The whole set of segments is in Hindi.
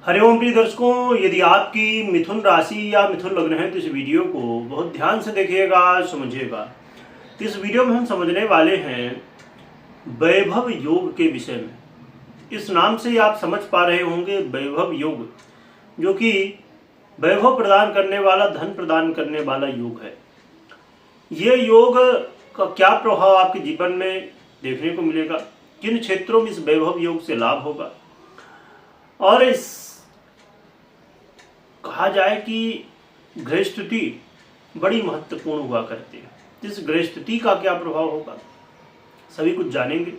हरिओम प्रिय दर्शकों, यदि आपकी मिथुन राशि या मिथुन लग्न है तो इस वीडियो को बहुत ध्यान से देखिएगा, समझिएगा। इस वीडियो में हम समझने वाले हैं वैभव योग के विषय में। इस नाम से ही आप समझ पा रहे होंगे वैभव योग, जो कि वैभव प्रदान करने वाला, धन प्रदान करने वाला योग है। ये योग का क्या प्रभाव आपके जीवन में देखने को मिलेगा, किन क्षेत्रों में इस वैभव योग से लाभ होगा, और इस कहा जाए कि गृहस्थिति बड़ी महत्वपूर्ण हुआ करती है। इस गृहस्थिति का क्या प्रभाव होगा, सभी कुछ जानेंगे।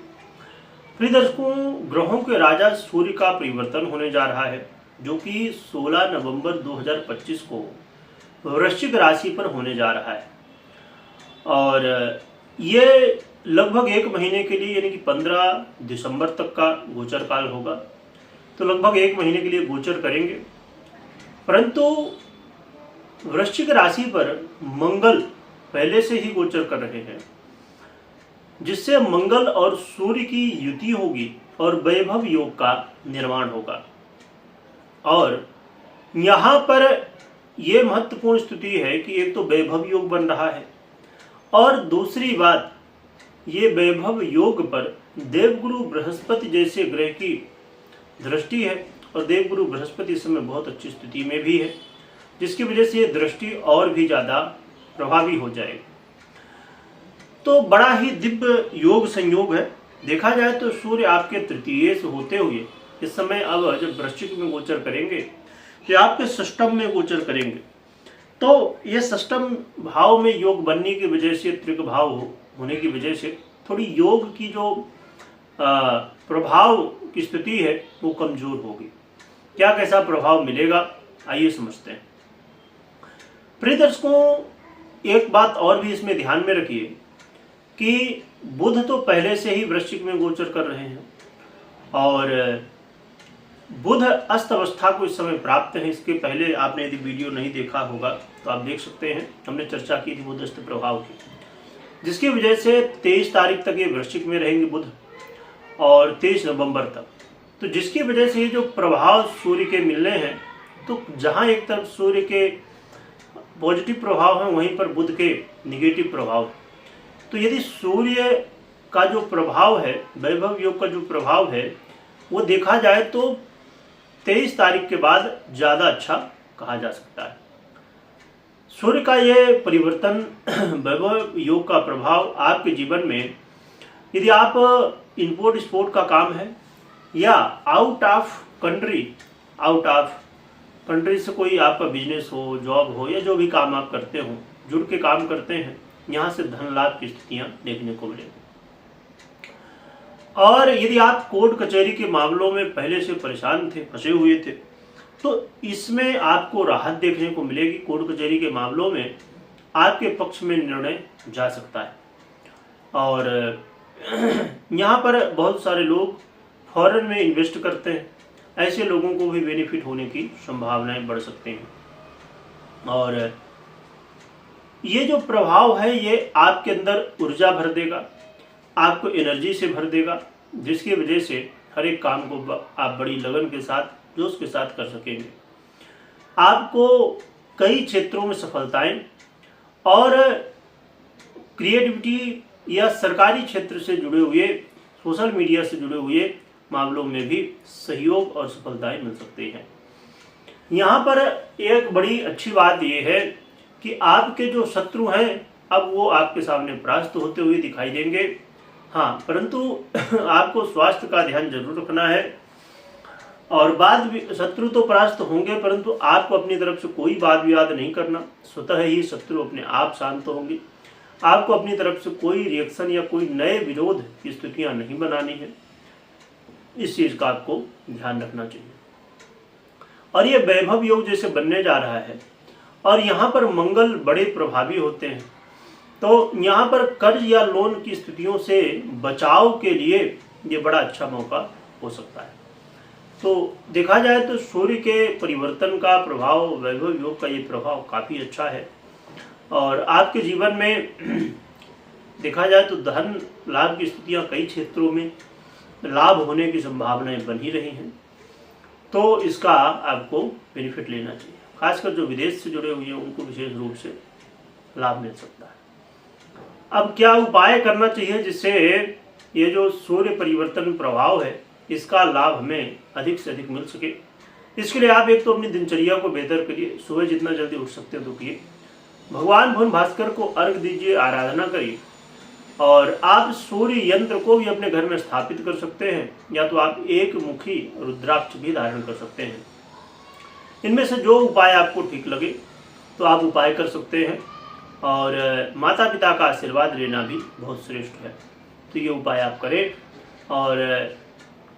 प्रिय दर्शकों, ग्रहों के राजा सूर्य का परिवर्तन होने जा रहा है, जो कि 16 नवंबर 2025 को वृश्चिक राशि पर होने जा रहा है। और ये लगभग 1 महीने के लिए, यानी कि 15 दिसंबर तक का गोचर काल होगा। तो लगभग 1 महीने के लिए गोचर करेंगे। परंतु वृश्चिक राशि पर मंगल पहले से ही गोचर कर रहे हैं, जिससे मंगल और सूर्य की युति होगी और वैभव योग का निर्माण होगा। और यहाँ पर यह महत्वपूर्ण स्थिति है कि एक तो वैभव योग बन रहा है, और दूसरी बात, ये वैभव योग पर देवगुरु बृहस्पति जैसे ग्रह की दृष्टि है। और देवगुरु बृहस्पति इस समय बहुत अच्छी स्थिति में भी है, जिसकी वजह से ये दृष्टि और भी ज़्यादा प्रभावी हो जाएगी। तो बड़ा ही दिव्य योग संयोग है। देखा जाए तो सूर्य आपके तृतीय से होते हुए इस समय अब जब वृश्चिक में गोचर करेंगे, तो आपके षष्टम में गोचर करेंगे। तो ये षष्टम भाव में योग बनने की वजह से, त्रिक भाव होने की वजह से थोड़ी योग की जो प्रभाव की स्थिति है वो कमजोर होगी। क्या कैसा प्रभाव मिलेगा, आइए समझते हैं। प्रिय दर्शकों, एक बात और भी इसमें ध्यान में रखिए कि बुध तो पहले से ही वृश्चिक में गोचर कर रहे हैं, और बुध अस्त अवस्था को इस समय प्राप्त है। इसके पहले आपने यदि वीडियो नहीं देखा होगा तो आप देख सकते हैं, हमने चर्चा की थी बुधस्थ प्रभाव की, जिसकी वजह से 23 तारीख तक ये वृश्चिक में रहेंगे बुध, और 23 नवंबर तक। तो जिसकी वजह से ये जो प्रभाव सूर्य के मिलने हैं, तो जहां एक तरफ सूर्य के पॉजिटिव प्रभाव है, वहीं पर बुध के निगेटिव प्रभाव। तो यदि सूर्य का जो प्रभाव है, वैभव योग का जो प्रभाव है, वो देखा जाए तो 23 तारीख के बाद ज़्यादा अच्छा कहा जा सकता है। सूर्य का ये परिवर्तन, वैभव योग का प्रभाव आपके जीवन में, यदि आप इंपोर्ट एक्सपोर्ट का काम है या आउट ऑफ कंट्री से कोई आपका बिजनेस हो, जॉब हो, या जो भी काम आप करते हो, जुड़ के काम करते हैं, यहाँ से धन लाभ की स्थितियाँ देखने को मिलेंगी। और यदि आप कोर्ट कचहरी के मामलों में पहले से परेशान थे, फंसे हुए थे, तो इसमें आपको राहत देखने को मिलेगी। कोर्ट कचहरी के मामलों में आपके पक्ष में निर्णय जा सकता है। और यहाँ पर बहुत सारे लोग फॉरेन में इन्वेस्ट करते हैं, ऐसे लोगों को भी बेनिफिट होने की संभावनाएं बढ़ सकते हैं। और ये जो प्रभाव है, ये आपके अंदर ऊर्जा भर देगा, आपको एनर्जी से भर देगा, जिसकी वजह से हर एक काम को आप बड़ी लगन के साथ, जोश के साथ कर सकेंगे। आपको कई क्षेत्रों में सफलताएं और क्रिएटिविटी या सरकारी क्षेत्र से जुड़े हुए, सोशल मीडिया से जुड़े हुए मामलों में भी सहयोग और सफलताएं मिल सकती हैं। यहाँ पर एक बड़ी अच्छी बात यह है कि आपके जो शत्रु हैं, अब वो आपके सामने परास्त होते हुए दिखाई देंगे। हाँ, परंतु आपको स्वास्थ्य का ध्यान जरूर रखना है। और शत्रु तो परास्त होंगे, परंतु आपको अपनी तरफ से कोई वाद विवाद नहीं करना, स्वतः ही शत्रु अपने आप शांत होंगे। आपको अपनी तरफ से कोई रिएक्शन या कोई नए विरोध की स्थितियां नहीं बनानी है। इस चीज का आपको ध्यान रखना चाहिए। और ये वैभव योग जैसे बनने जा रहा है, और यहाँ पर मंगल बड़े प्रभावी होते हैं, तो यहाँ पर कर्ज या लोन की स्थितियों से बचाव के लिए ये बड़ा अच्छा मौका हो सकता है। तो देखा जाए तो सूर्य के परिवर्तन का प्रभाव, वैभव योग का ये प्रभाव काफी अच्छा है। और आपके जीवन में देखा जाए तो धन लाभ की स्थितियां कई क्षेत्रों में लाभ होने की संभावनाएं बन ही रही हैं। तो इसका आपको बेनिफिट लेना चाहिए। खासकर जो विदेश से जुड़े हुए हैं उनको विशेष रूप से लाभ मिल सकता है। अब क्या उपाय करना चाहिए जिससे ये जो सूर्य परिवर्तन प्रभाव है इसका लाभ हमें अधिक से अधिक मिल सके? इसके लिए आप एक तो अपनी दिनचर्या को बेहतर करिए, सुबह जितना जल्दी उठ सकते हैं तो किए, भगवान भुवन भास्कर को अर्घ दीजिए, आराधना करिए, और आप सूर्य यंत्र को भी अपने घर में स्थापित कर सकते हैं, या तो आप एक मुखी रुद्राक्ष भी धारण कर सकते हैं। इनमें से जो उपाय आपको ठीक लगे तो आप उपाय कर सकते हैं, और माता पिता का आशीर्वाद लेना भी बहुत श्रेष्ठ है। तो ये उपाय आप करें, और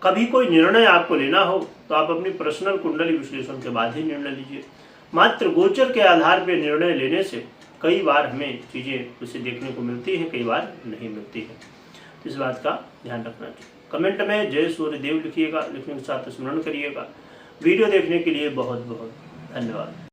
कभी कोई निर्णय आपको लेना हो तो आप अपनी पर्सनल कुंडली विश्लेषण के बाद ही निर्णय लीजिए। मात्र गोचर के आधार पर निर्णय लेने से कई बार हमें चीज़ें उसे देखने को मिलती हैं, कई बार नहीं मिलती है। तो इस बात का ध्यान रखना चाहिए। कमेंट में जय सूर्यदेव लिखिएगा, लिखने के साथ स्मरण करिएगा। वीडियो देखने के लिए बहुत बहुत धन्यवाद।